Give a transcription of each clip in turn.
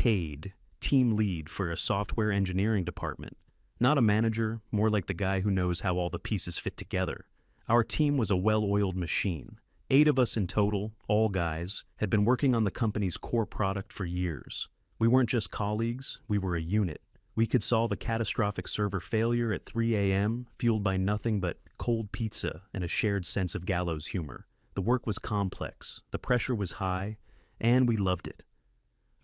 paid team lead for a software engineering department. Not a manager, more like the guy who knows how all the pieces fit together. Our team was a well-oiled machine. 8 of us in total, all guys, had been working on the company's core product for years. We weren't just colleagues, we were a unit. We could solve a catastrophic server failure at 3 a.m., fueled by nothing but cold pizza and a shared sense of gallows humor. The work was complex, the pressure was high, and we loved it.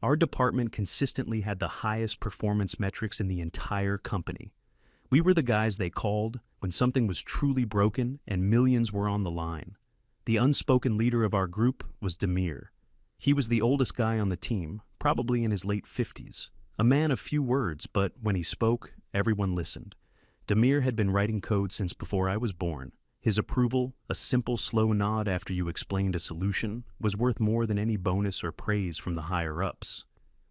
Our department consistently had the highest performance metrics in the entire company. We were the guys they called when something was truly broken and millions were on the line. The unspoken leader of our group was Damir. He was the oldest guy on the team, probably in his late 50s. A man of few words, but when he spoke, everyone listened. Damir had been writing code since before I was born. His approval, a simple slow nod after you explained a solution, was worth more than any bonus or praise from the higher-ups.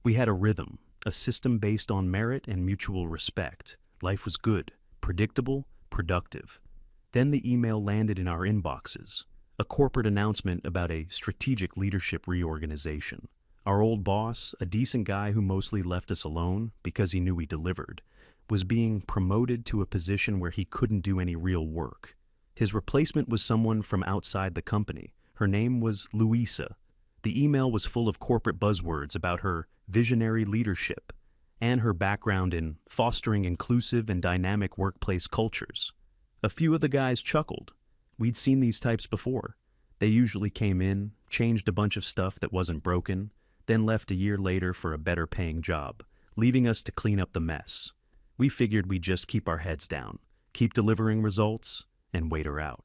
We had a rhythm, a system based on merit and mutual respect. Life was good, predictable, productive. Then the email landed in our inboxes, a corporate announcement about a strategic leadership reorganization. Our old boss, a decent guy who mostly left us alone because he knew we delivered, was being promoted to a position where he couldn't do any real work. His replacement was someone from outside the company. Her name was Louisa. The email was full of corporate buzzwords about her visionary leadership and her background in fostering inclusive and dynamic workplace cultures. A few of the guys chuckled. We'd seen these types before. They usually came in, changed a bunch of stuff that wasn't broken, then left a year later for a better paying job, leaving us to clean up the mess. We figured we'd just keep our heads down, keep delivering results, and wait her out.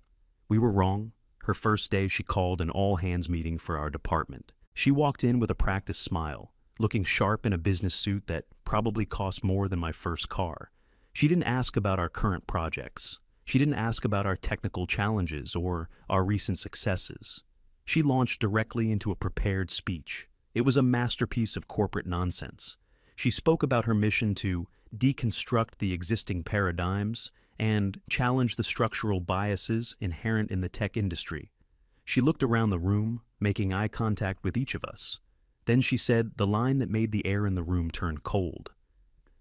We were wrong. Her first day, she called an all-hands meeting for our department. She walked in with a practiced smile, looking sharp in a business suit that probably cost more than my first car. She didn't ask about our current projects. She didn't ask about our technical challenges or our recent successes. She launched directly into a prepared speech. It was a masterpiece of corporate nonsense. She spoke about her mission to deconstruct the existing paradigms and challenge the structural biases inherent in the tech industry. She looked around the room, making eye contact with each of us. Then she said the line that made the air in the room turn cold.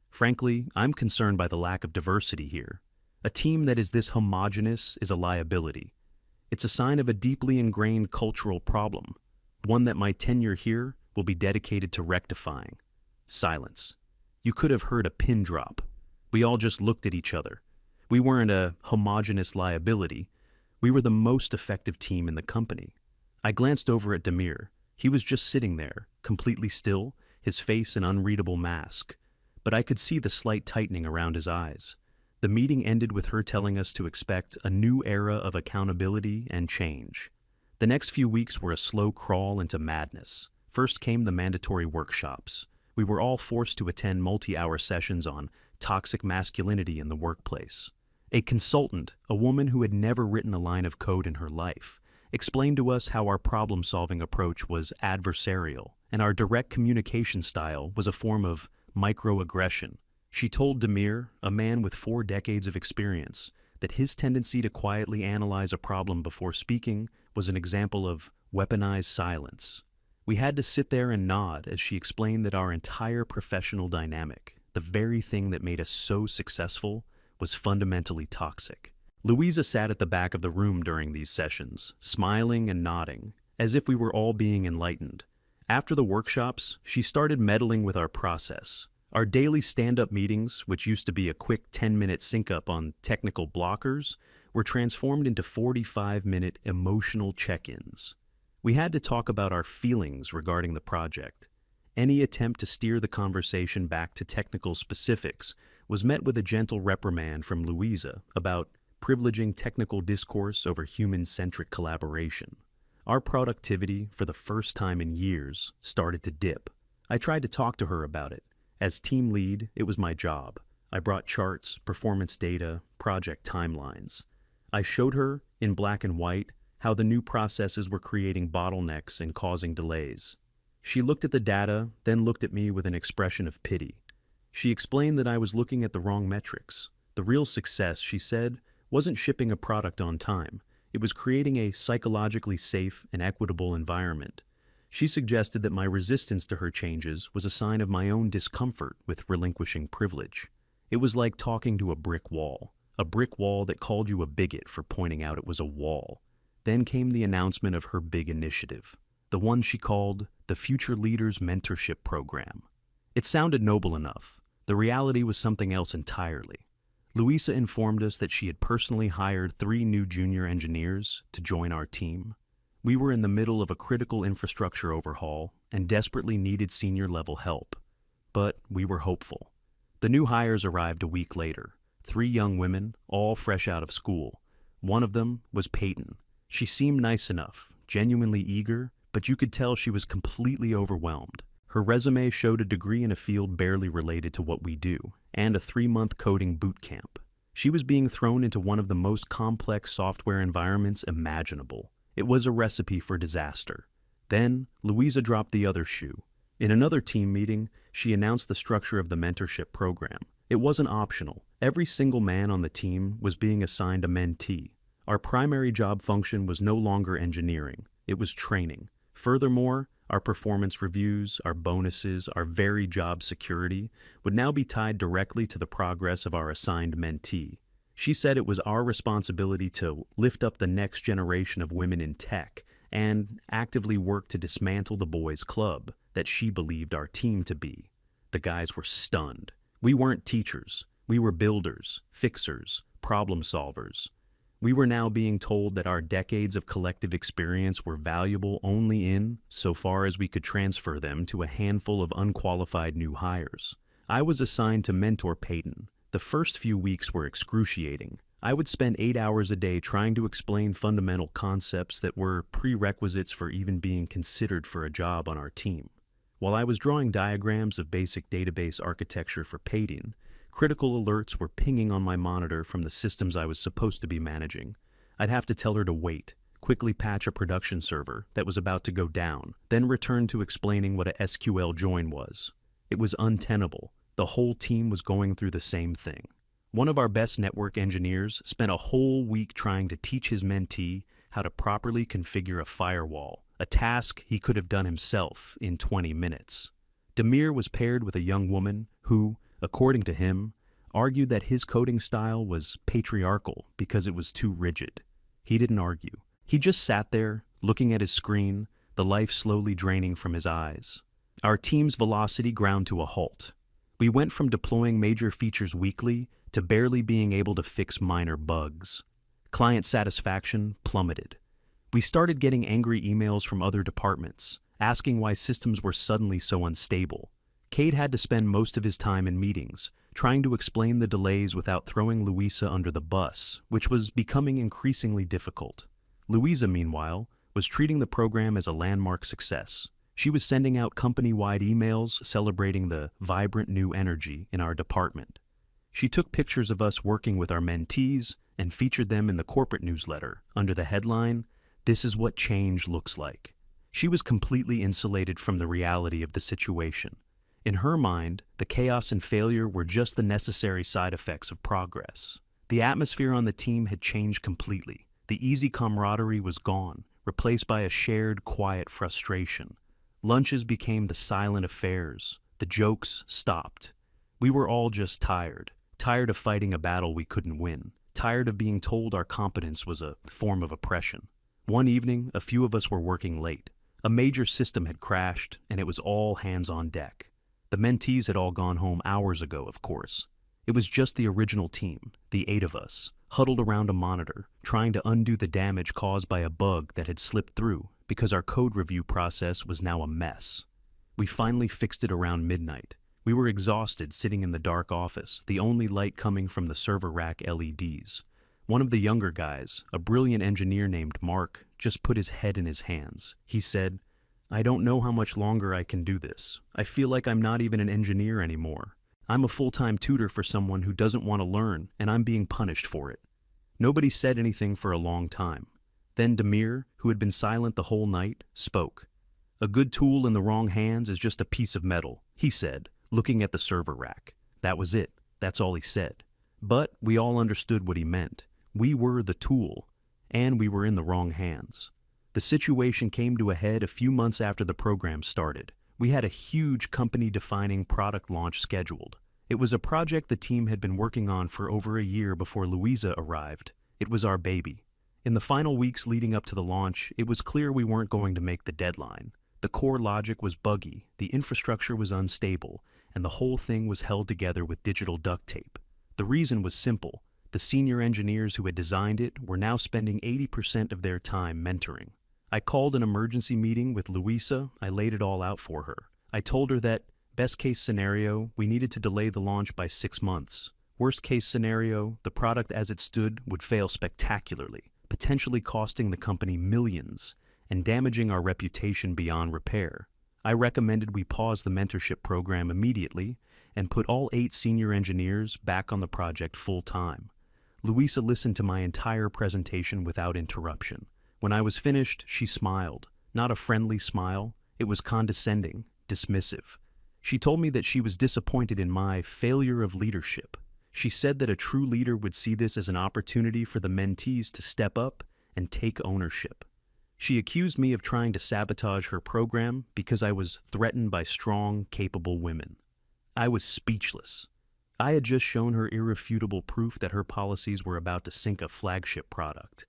Frankly, I'm concerned by the lack of diversity here. A team that is this homogeneous is a liability. It's a sign of a deeply ingrained cultural problem, one that my tenure here will be dedicated to rectifying. Silence. You could have heard a pin drop. We all just looked at each other. We weren't a homogeneous liability. We were the most effective team in the company. I glanced over at Damir. He was just sitting there, completely still, his face an unreadable mask. But I could see the slight tightening around his eyes. The meeting ended with her telling us to expect a new era of accountability and change. The next few weeks were a slow crawl into madness. First came the mandatory workshops. We were all forced to attend multi-hour sessions on toxic masculinity in the workplace. A consultant, a woman who had never written a line of code in her life, explained to us how our problem-solving approach was adversarial, and our direct communication style was a form of microaggression. She told Damir, a man with 4 decades of experience, that his tendency to quietly analyze a problem before speaking was an example of weaponized silence. We had to sit there and nod as she explained that our entire professional dynamic, the very thing that made us so successful, was fundamentally toxic. Louisa sat at the back of the room during these sessions, smiling and nodding, as if we were all being enlightened. After the workshops, she started meddling with our process. Our daily stand-up meetings, which used to be a quick 10-minute sync-up on technical blockers, were transformed into 45-minute emotional check-ins. We had to talk about our feelings regarding the project. Any attempt to steer the conversation back to technical specifics was met with a gentle reprimand from Louisa about privileging technical discourse over human-centric collaboration. Our productivity, for the first time in years, started to dip. I tried to talk to her about it. As team lead, it was my job. I brought charts, performance data, project timelines. I showed her, in black and white, how the new processes were creating bottlenecks and causing delays. She looked at the data, then looked at me with an expression of pity. She explained that I was looking at the wrong metrics. The real success, she said, wasn't shipping a product on time. It was creating a psychologically safe and equitable environment. She suggested that my resistance to her changes was a sign of my own discomfort with relinquishing privilege. It was like talking to a brick wall that called you a bigot for pointing out it was a wall. Then came the announcement of her big initiative, the one she called the Future Leaders Mentorship Program. It sounded noble enough. The reality was something else entirely. Louisa informed us that she had personally hired 3 new junior engineers to join our team. We were in the middle of a critical infrastructure overhaul and desperately needed senior-level help. But we were hopeful. The new hires arrived a week later, 3 young women, all fresh out of school. One of them was Peyton. She seemed nice enough, genuinely eager, but you could tell she was completely overwhelmed. Her resume showed a degree in a field barely related to what we do, and a 3-month coding boot camp. She was being thrown into one of the most complex software environments imaginable. It was a recipe for disaster. Then, Louisa dropped the other shoe. In another team meeting, she announced the structure of the mentorship program. It wasn't optional. Every single man on the team was being assigned a mentee. Our primary job function was no longer engineering. It was training. Furthermore, our performance reviews, our bonuses, our very job security would now be tied directly to the progress of our assigned mentee. She said it was our responsibility to lift up the next generation of women in tech and actively work to dismantle the boys' club that she believed our team to be. The guys were stunned. We weren't teachers. We were builders, fixers, problem solvers. We were now being told that our decades of collective experience were valuable only in so far as we could transfer them to a handful of unqualified new hires. I was assigned to mentor Peyton. The first few weeks were excruciating. I would spend 8 hours a day trying to explain fundamental concepts that were prerequisites for even being considered for a job on our team. While I was drawing diagrams of basic database architecture for Peyton, critical alerts were pinging on my monitor from the systems I was supposed to be managing. I'd have to tell her to wait, quickly patch a production server that was about to go down, then return to explaining what a SQL join was. It was untenable. The whole team was going through the same thing. One of our best network engineers spent a whole week trying to teach his mentee how to properly configure a firewall, a task he could have done himself in 20 minutes. Demir was paired with a young woman who, according to him, argued that his coding style was patriarchal because it was too rigid. He didn't argue. He just sat there, looking at his screen, the life slowly draining from his eyes. Our team's velocity ground to a halt. We went from deploying major features weekly to barely being able to fix minor bugs. Client satisfaction plummeted. We started getting angry emails from other departments, asking why systems were suddenly so unstable. Cade had to spend most of his time in meetings, trying to explain the delays without throwing Louisa under the bus, which was becoming increasingly difficult. Louisa, meanwhile, was treating the program as a landmark success. She was sending out company-wide emails celebrating the vibrant new energy in our department. She took pictures of us working with our mentees and featured them in the corporate newsletter under the headline, "This is what change looks like." She was completely insulated from the reality of the situation. In her mind, the chaos and failure were just the necessary side effects of progress. The atmosphere on the team had changed completely. The easy camaraderie was gone, replaced by a shared, quiet frustration. Lunches became the silent affairs. The jokes stopped. We were all just tired of fighting a battle we couldn't win, tired of being told our competence was a form of oppression. One evening, a few of us were working late. A major system had crashed, and it was all hands on deck. The mentees had all gone home hours ago, of course. It was just the original team, the 8 of us, huddled around a monitor, trying to undo the damage caused by a bug that had slipped through because our code review process was now a mess. We finally fixed it around midnight. We were exhausted sitting in the dark office, the only light coming from the server rack LEDs. One of the younger guys, a brilliant engineer named Mark, just put his head in his hands. He said, "I don't know how much longer I can do this. I feel like I'm not even an engineer anymore. I'm a full-time tutor for someone who doesn't want to learn, and I'm being punished for it." Nobody said anything for a long time. Then Demir, who had been silent the whole night, spoke. "A good tool in the wrong hands is just a piece of metal," he said, looking at the server rack. That was it. That's all he said. But we all understood what he meant. We were the tool, and we were in the wrong hands. The situation came to a head a few months after the program started. We had a huge company-defining product launch scheduled. It was a project the team had been working on for over a year before Louisa arrived. It was our baby. In the final weeks leading up to the launch, it was clear we weren't going to make the deadline. The core logic was buggy, the infrastructure was unstable, and the whole thing was held together with digital duct tape. The reason was simple. The senior engineers who had designed it were now spending 80% of their time mentoring. I called an emergency meeting with Louisa. I laid it all out for her. I told her that, best case scenario, we needed to delay the launch by 6 months. Worst case scenario, the product as it stood would fail spectacularly, potentially costing the company millions and damaging our reputation beyond repair. I recommended we pause the mentorship program immediately and put all 8 senior engineers back on the project full-time. Louisa listened to my entire presentation without interruption. When I was finished, she smiled. Not a friendly smile. It was condescending, dismissive. She told me that she was disappointed in my failure of leadership. She said that a true leader would see this as an opportunity for the mentees to step up and take ownership. She accused me of trying to sabotage her program because I was threatened by strong, capable women. I was speechless. I had just shown her irrefutable proof that her policies were about to sink a flagship product,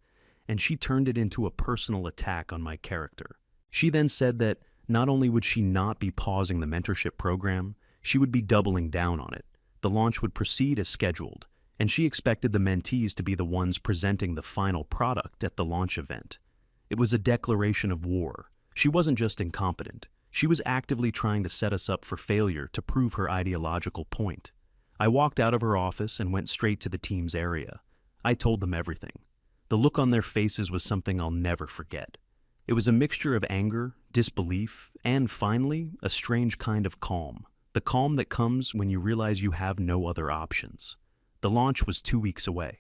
and she turned it into a personal attack on my character. She then said that not only would she not be pausing the mentorship program, she would be doubling down on it. The launch would proceed as scheduled, and she expected the mentees to be the ones presenting the final product at the launch event. It was a declaration of war. She wasn't just incompetent. She was actively trying to set us up for failure to prove her ideological point. I walked out of her office and went straight to the team's area. I told them everything. The look on their faces was something I'll never forget. It was a mixture of anger, disbelief, and finally, a strange kind of calm. The calm that comes when you realize you have no other options. The launch was 2 weeks away.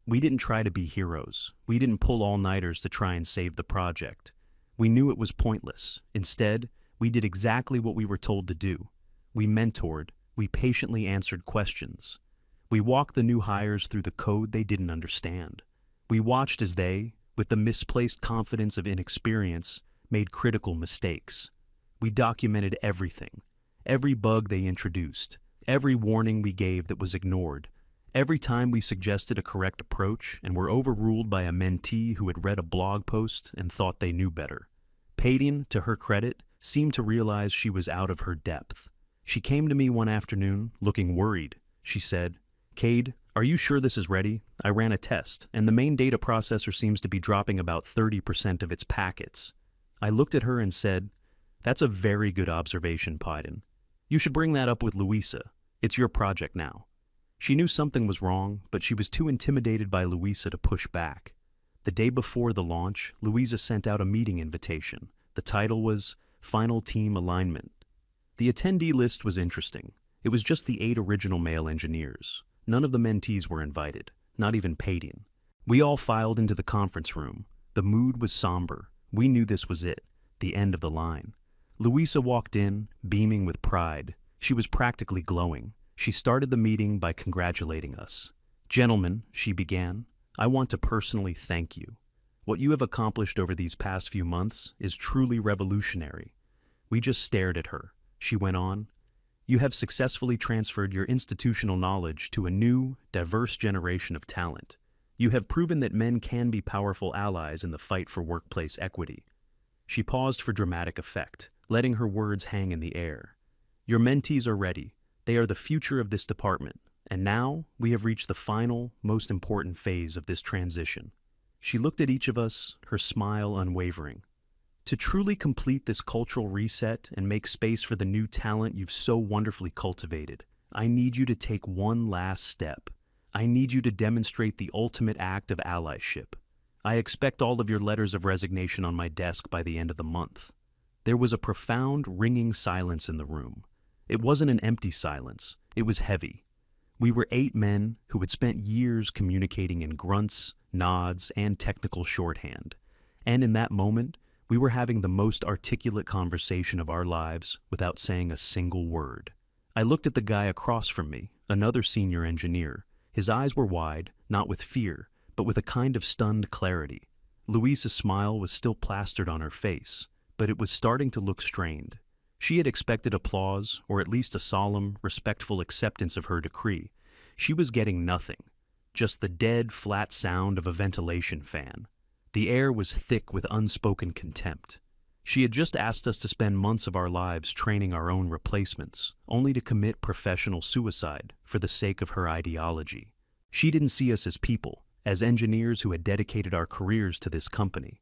We didn't try to be heroes. We didn't pull all-nighters to try and save the project. We knew it was pointless. Instead, we did exactly what we were told to do. We mentored. We patiently answered questions. We walked the new hires through the code they didn't understand. We watched as they, with the misplaced confidence of inexperience, made critical mistakes. We documented everything. Every bug they introduced. Every warning we gave that was ignored. Every time we suggested a correct approach and were overruled by a mentee who had read a blog post and thought they knew better. Payton, to her credit, seemed to realize she was out of her depth. She came to me one afternoon, looking worried. She said, "Cade, are you sure this is ready? I ran a test, and the main data processor seems to be dropping about 30% of its packets." I looked at her and said, "That's a very good observation, Payton. You should bring that up with Louisa. It's your project now." She knew something was wrong, but she was too intimidated by Louisa to push back. The day before the launch, Louisa sent out a meeting invitation. The title was Final Team Alignment. The attendee list was interesting. It was just the 8 original male engineers. None of the mentees were invited, not even Payton. We all filed into the conference room. The mood was somber. We knew this was it, the end of the line. Louisa walked in, beaming with pride. She was practically glowing. She started the meeting by congratulating us. "Gentlemen," she began, "I want to personally thank you. What you have accomplished over these past few months is truly revolutionary." We just stared at her. She went on, "You have successfully transferred your institutional knowledge to a new, diverse generation of talent. You have proven that men can be powerful allies in the fight for workplace equity." She paused for dramatic effect, letting her words hang in the air. "Your mentees are ready. They are the future of this department, and now we have reached the final, most important phase of this transition." She looked at each of us, her smile unwavering. "To truly complete this cultural reset and make space for the new talent you've so wonderfully cultivated, I need you to take one last step. I need you to demonstrate the ultimate act of allyship. I expect all of your letters of resignation on my desk by the end of the month." There was a profound, ringing silence in the room. It wasn't an empty silence. It was heavy. We were 8 men who had spent years communicating in grunts, nods, and technical shorthand. And in that moment, we were having the most articulate conversation of our lives without saying a single word. I looked at the guy across from me, another senior engineer. His eyes were wide, not with fear, but with a kind of stunned clarity. Louisa's smile was still plastered on her face, but it was starting to look strained. She had expected applause, or at least a solemn, respectful acceptance of her decree. She was getting nothing, just the dead, flat sound of a ventilation fan. The air was thick with unspoken contempt. She had just asked us to spend months of our lives training our own replacements, only to commit professional suicide for the sake of her ideology. She didn't see us as people, as engineers who had dedicated our careers to this company.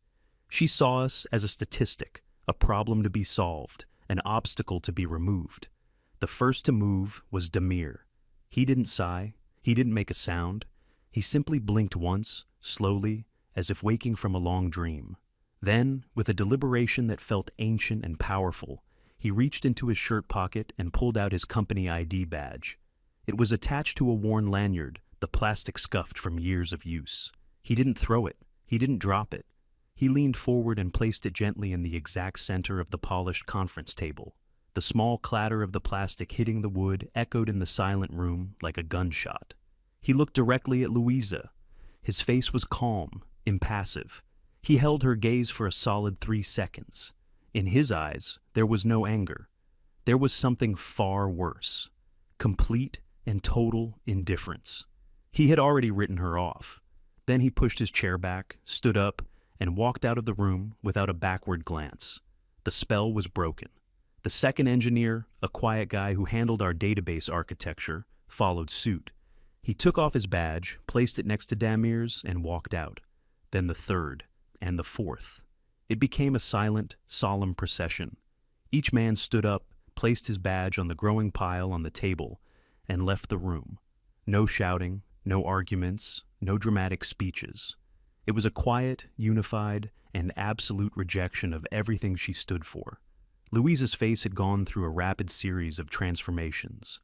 She saw us as a statistic, a problem to be solved, an obstacle to be removed. The first to move was Demir. He didn't sigh, he didn't make a sound. He simply blinked once, slowly, as if waking from a long dream. Then, with a deliberation that felt ancient and powerful, he reached into his shirt pocket and pulled out his company ID badge. It was attached to a worn lanyard, the plastic scuffed from years of use. He didn't throw it. He didn't drop it. He leaned forward and placed it gently in the exact center of the polished conference table. The small clatter of the plastic hitting the wood echoed in the silent room like a gunshot. He looked directly at Louisa. His face was calm, impassive. He held her gaze for a solid 3 seconds. In his eyes, there was no anger. There was something far worse. Complete and total indifference. He had already written her off. Then he pushed his chair back, stood up, and walked out of the room without a backward glance. The spell was broken. The second engineer, a quiet guy who handled our database architecture, followed suit. He took off his badge, placed it next to Damir's, and walked out. Then the third, and the fourth. It became a silent, solemn procession. Each man stood up, placed his badge on the growing pile on the table, and left the room. No shouting, no arguments, no dramatic speeches. It was a quiet, unified, and absolute rejection of everything she stood for. Louisa's face had gone through a rapid series of transformations.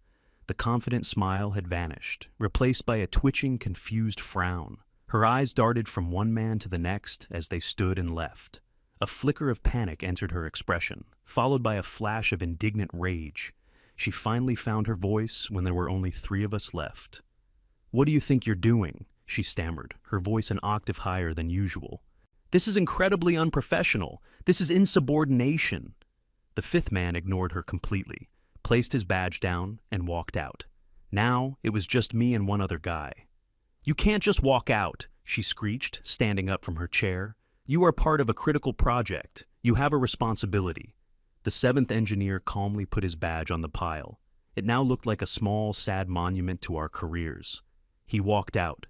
The confident smile had vanished, replaced by a twitching, confused frown. Her eyes darted from one man to the next as they stood and left. A flicker of panic entered her expression, followed by a flash of indignant rage. She finally found her voice when there were only 3 of us left. "What do you think you're doing?" she stammered, her voice an octave higher than usual. "This is incredibly unprofessional. This is insubordination." The 5th man ignored her completely, placed his badge down, and walked out. Now it was just me and one other guy. "You can't just walk out," she screeched, standing up from her chair. "You are part of a critical project. You have a responsibility." The 7th engineer calmly put his badge on the pile. It now looked like a small, sad monument to our careers. He walked out.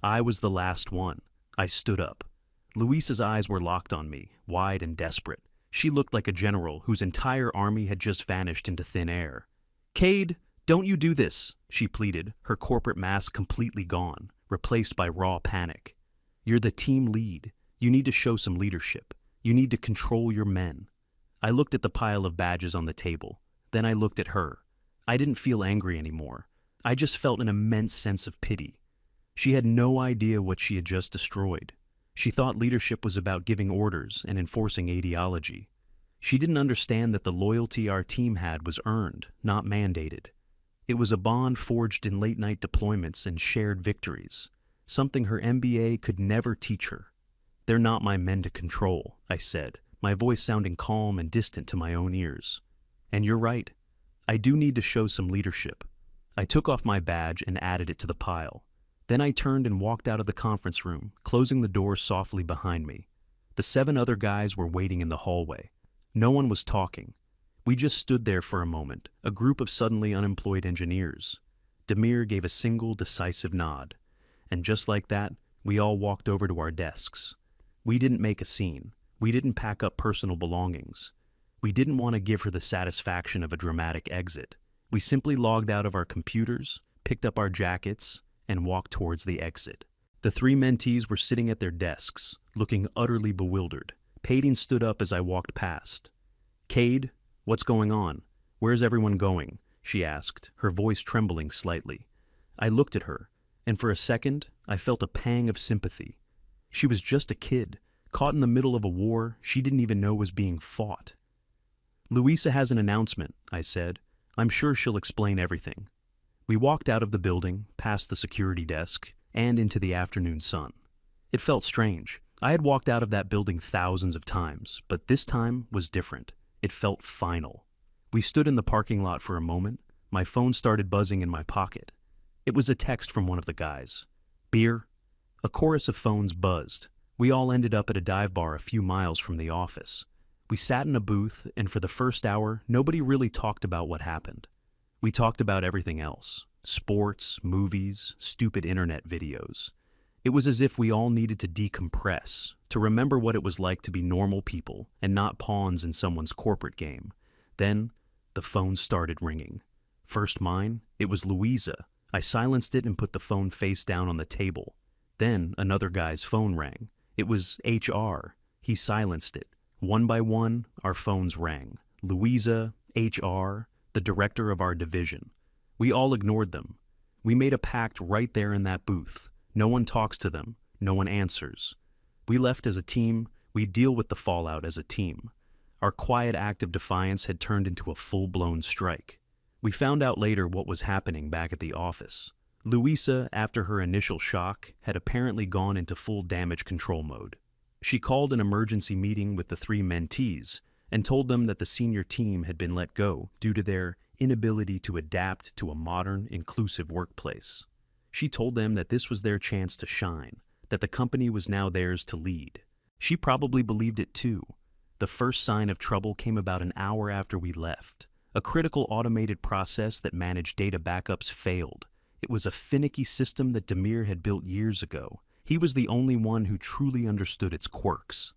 I was the last one. I stood up. Louisa's eyes were locked on me, wide and desperate. She looked like a general whose entire army had just vanished into thin air. "Cade, don't you do this," she pleaded, her corporate mask completely gone, replaced by raw panic. "You're the team lead. You need to show some leadership. You need to control your men." I looked at the pile of badges on the table. Then I looked at her. I didn't feel angry anymore. I just felt an immense sense of pity. She had no idea what she had just destroyed. She thought leadership was about giving orders and enforcing ideology. She didn't understand that the loyalty our team had was earned, not mandated. It was a bond forged in late-night deployments and shared victories, something her MBA could never teach her. "They're not my men to control," I said, my voice sounding calm and distant to my own ears. "And you're right. I do need to show some leadership." I took off my badge and added it to the pile. Then I turned and walked out of the conference room, closing the door softly behind me. The 7 other guys were waiting in the hallway. No one was talking. We just stood there for a moment, a group of suddenly unemployed engineers. Demir gave a single decisive nod. And just like that, we all walked over to our desks. We didn't make a scene. We didn't pack up personal belongings. We didn't want to give her the satisfaction of a dramatic exit. We simply logged out of our computers, picked up our jackets, and walked towards the exit. The 3 mentees were sitting at their desks, looking utterly bewildered. Payton stood up as I walked past. "Cade, what's going on? Where's everyone going?" she asked, her voice trembling slightly. I looked at her, and for a second, I felt a pang of sympathy. She was just a kid, caught in the middle of a war she didn't even know was being fought. "Louisa has an announcement," I said. "I'm sure she'll explain everything." We walked out of the building, past the security desk, and into the afternoon sun. It felt strange. I had walked out of that building thousands of times, but this time was different. It felt final. We stood in the parking lot for a moment. My phone started buzzing in my pocket. It was a text from one of the guys. Beer? A chorus of phones buzzed. We all ended up at a dive bar a few miles from the office. We sat in a booth, and for the first hour, nobody really talked about what happened. We talked about everything else. Sports, movies, stupid internet videos. It was as if we all needed to decompress, to remember what it was like to be normal people and not pawns in someone's corporate game. Then, the phone started ringing. First mine, it was Louisa. I silenced it and put the phone face down on the table. Then, another guy's phone rang. It was HR. He silenced it. One by one, our phones rang. Louisa, HR, the director of our division. We all ignored them. We made a pact right there in that booth. No one talks to them. No one answers. We left as a team. We deal with the fallout as a team. Our quiet act of defiance had turned into a full-blown strike. We found out later what was happening back at the office. Louisa, after her initial shock, had apparently gone into full damage control mode. She called an emergency meeting with the 3 mentees and told them that the senior team had been let go due to their inability to adapt to a modern, inclusive workplace. She told them that this was their chance to shine, that the company was now theirs to lead. She probably believed it too. The first sign of trouble came about an hour after we left. A critical automated process that managed data backups failed. It was a finicky system that Demir had built years ago. He was the only one who truly understood its quirks.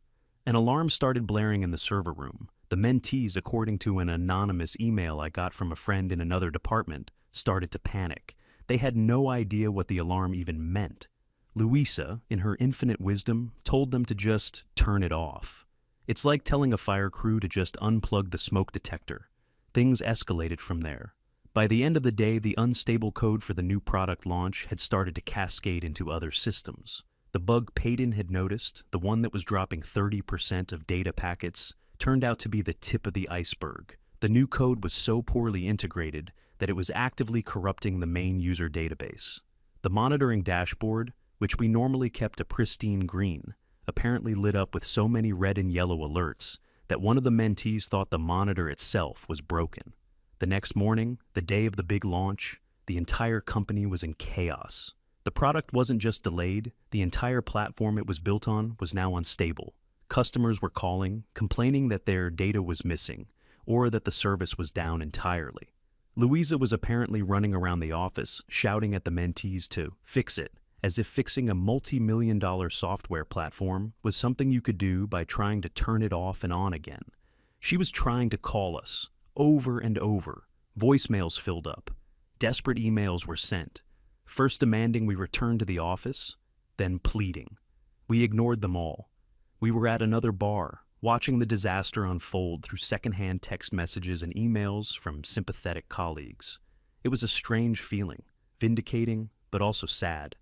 An alarm started blaring in the server room. The mentees, according to an anonymous email I got from a friend in another department, started to panic. They had no idea what the alarm even meant. Louisa, in her infinite wisdom, told them to just turn it off. It's like telling a fire crew to just unplug the smoke detector. Things escalated from there. By the end of the day, the unstable code for the new product launch had started to cascade into other systems. The bug Payton had noticed, the one that was dropping 30% of data packets, turned out to be the tip of the iceberg. The new code was so poorly integrated that it was actively corrupting the main user database. The monitoring dashboard, which we normally kept a pristine green, apparently lit up with so many red and yellow alerts that one of the mentees thought the monitor itself was broken. The next morning, the day of the big launch, the entire company was in chaos. The product wasn't just delayed, the entire platform it was built on was now unstable. Customers were calling, complaining that their data was missing, or that the service was down entirely. Louisa was apparently running around the office, shouting at the mentees to fix it, as if fixing a multi-million-dollar software platform was something you could do by trying to turn it off and on again. She was trying to call us, over and over. Voicemails filled up. Desperate emails were sent, first demanding we return to the office, then pleading. We ignored them all. We were at another bar, watching the disaster unfold through secondhand text messages and emails from sympathetic colleagues. It was a strange feeling, vindicating, but also sad.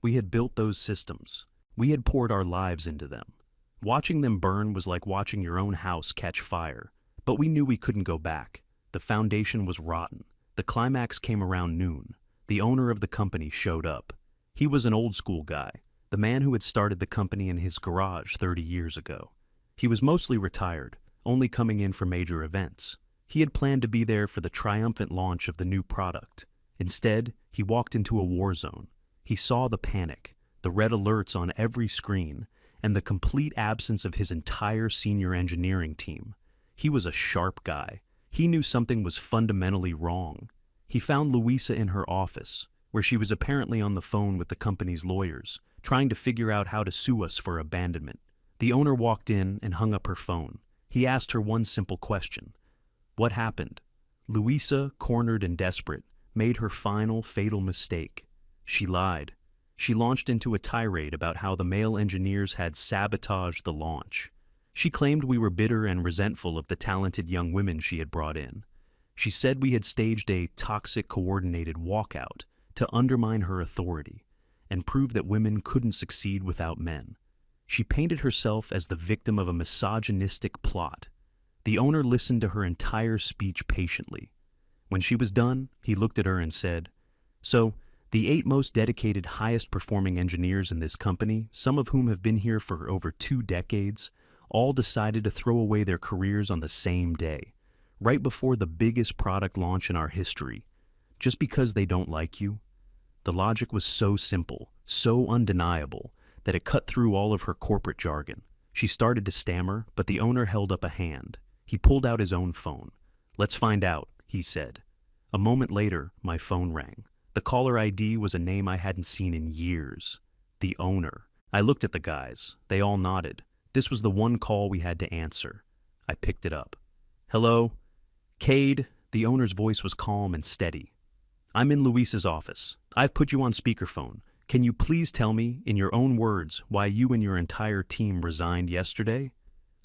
We had built those systems. We had poured our lives into them. Watching them burn was like watching your own house catch fire. But we knew we couldn't go back. The foundation was rotten. The climax came around noon. The owner of the company showed up. He was an old-school guy, the man who had started the company in his garage 30 years ago. He was mostly retired, only coming in for major events. He had planned to be there for the triumphant launch of the new product. Instead, he walked into a war zone. He saw the panic, the red alerts on every screen, and the complete absence of his entire senior engineering team. He was a sharp guy. He knew something was fundamentally wrong. He found Louisa in her office, where she was apparently on the phone with the company's lawyers, trying to figure out how to sue us for abandonment. The owner walked in and hung up her phone. He asked her one simple question. What happened? Louisa, cornered and desperate, made her final fatal mistake. She lied. She launched into a tirade about how the male engineers had sabotaged the launch. She claimed we were bitter and resentful of the talented young women she had brought in. She said we had staged a toxic coordinated walkout to undermine her authority and prove that women couldn't succeed without men. She painted herself as the victim of a misogynistic plot. The owner listened to her entire speech patiently. When she was done, he looked at her and said, "So, The 8 most dedicated, highest-performing engineers in this company, some of whom have been here for over 2 decades, all decided to throw away their careers on the same day, right before the biggest product launch in our history, just because they don't like you. The logic was so simple, so undeniable, that it cut through all of her corporate jargon. She started to stammer, but the owner held up a hand. He pulled out his own phone. "Let's find out," he said. A moment later, my phone rang. The caller ID was a name I hadn't seen in years. The owner. I looked at the guys. They all nodded. This was the one call we had to answer. I picked it up. "Hello? Cade?" The owner's voice was calm and steady. "I'm in Luis's office. I've put you on speakerphone. Can you please tell me, in your own words, why you and your entire team resigned yesterday?"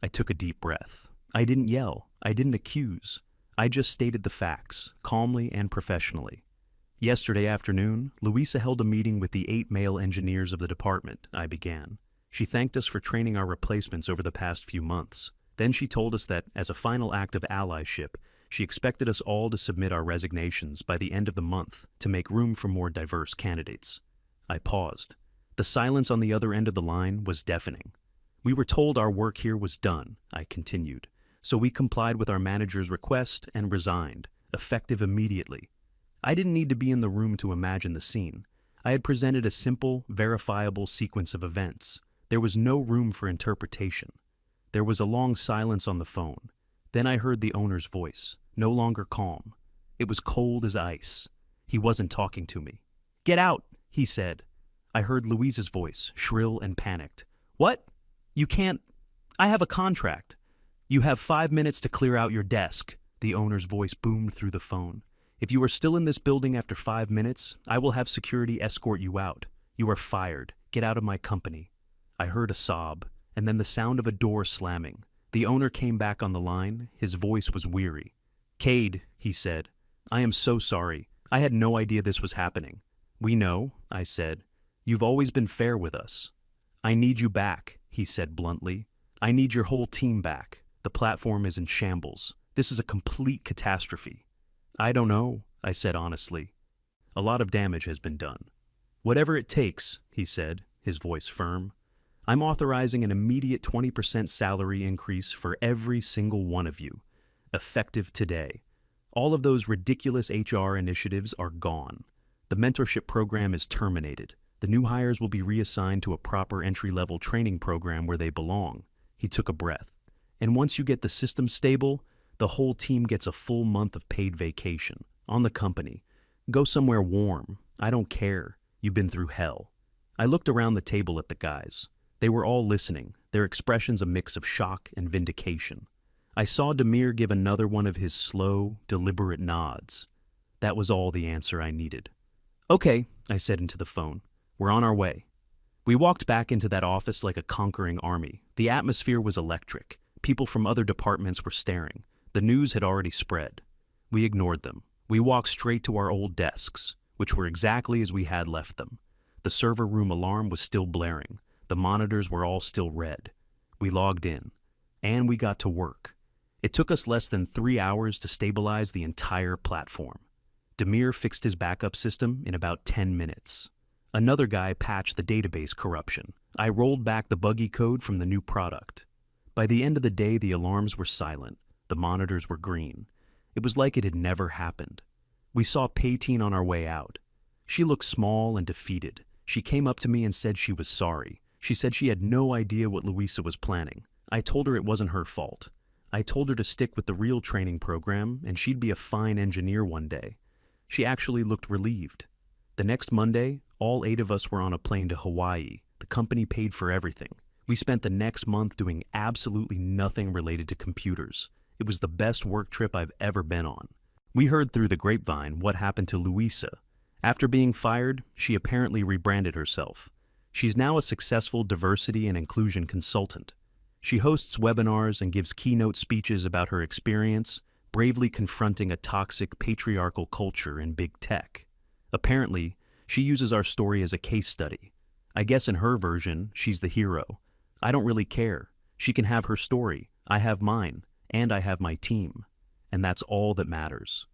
I took a deep breath. I didn't yell. I didn't accuse. I just stated the facts, calmly and professionally. "Yesterday afternoon, Luisa held a meeting with the 8 male engineers of the department," I began. "She thanked us for training our replacements over the past few months. Then she told us that, as a final act of allyship, she expected us all to submit our resignations by the end of the month to make room for more diverse candidates." I paused. The silence on the other end of the line was deafening. "We were told our work here was done," I continued, "so we complied with our manager's request and resigned, effective immediately." I didn't need to be in the room to imagine the scene. I had presented a simple, verifiable sequence of events. There was no room for interpretation. There was a long silence on the phone. Then I heard the owner's voice, no longer calm. It was cold as ice. He wasn't talking to me. "Get out," he said. I heard Louise's voice, shrill and panicked. "What? You can't. I have a contract. You have 5 minutes to clear out your desk." The owner's voice boomed through the phone. "If you are still in this building after 5 minutes, I will have security escort you out. You are fired. Get out of my company." I heard a sob, and then the sound of a door slamming. The owner came back on the line. His voice was weary. "Cade," he said, "I am so sorry. I had no idea this was happening." "We know," I said. "You've always been fair with us." "I need you back," he said bluntly. "I need your whole team back. The platform is in shambles. This is a complete catastrophe." "I don't know," I said honestly. "A lot of damage has been done." "Whatever it takes," he said, his voice firm. "I'm authorizing an immediate 20% salary increase for every single one of you, effective today. All of those ridiculous HR initiatives are gone. The mentorship program is terminated. The new hires will be reassigned to a proper entry-level training program where they belong." He took a breath. "And once you get the system stable, the whole team gets a full month of paid vacation on the company. Go somewhere warm. I don't care. You've been through hell." I looked around the table at the guys. They were all listening, their expressions a mix of shock and vindication. I saw Demir give another one of his slow, deliberate nods. That was all the answer I needed. "Okay," I said into the phone. "We're on our way." We walked back into that office like a conquering army. The atmosphere was electric. People from other departments were staring. The news had already spread. We ignored them. We walked straight to our old desks, which were exactly as we had left them. The server room alarm was still blaring. The monitors were all still red. We logged in, and we got to work. It took us less than 3 hours to stabilize the entire platform. Demir fixed his backup system in about 10 minutes. Another guy patched the database corruption. I rolled back the buggy code from the new product. By the end of the day, the alarms were silent. The monitors were green. It was like it had never happened. We saw Paytine on our way out. She looked small and defeated. She came up to me and said she was sorry. She said she had no idea what Luisa was planning. I told her it wasn't her fault. I told her to stick with the real training program and she'd be a fine engineer one day. She actually looked relieved. The next Monday, all 8 of us were on a plane to Hawaii. The company paid for everything. We spent the next month doing absolutely nothing related to computers. It was the best work trip I've ever been on. We heard through the grapevine what happened to Luisa. After being fired, she apparently rebranded herself. She's now a successful diversity and inclusion consultant. She hosts webinars and gives keynote speeches about her experience, bravely confronting a toxic patriarchal culture in big tech. Apparently, she uses our story as a case study. I guess in her version, she's the hero. I don't really care. She can have her story, I have mine, and I have my team. And that's all that matters.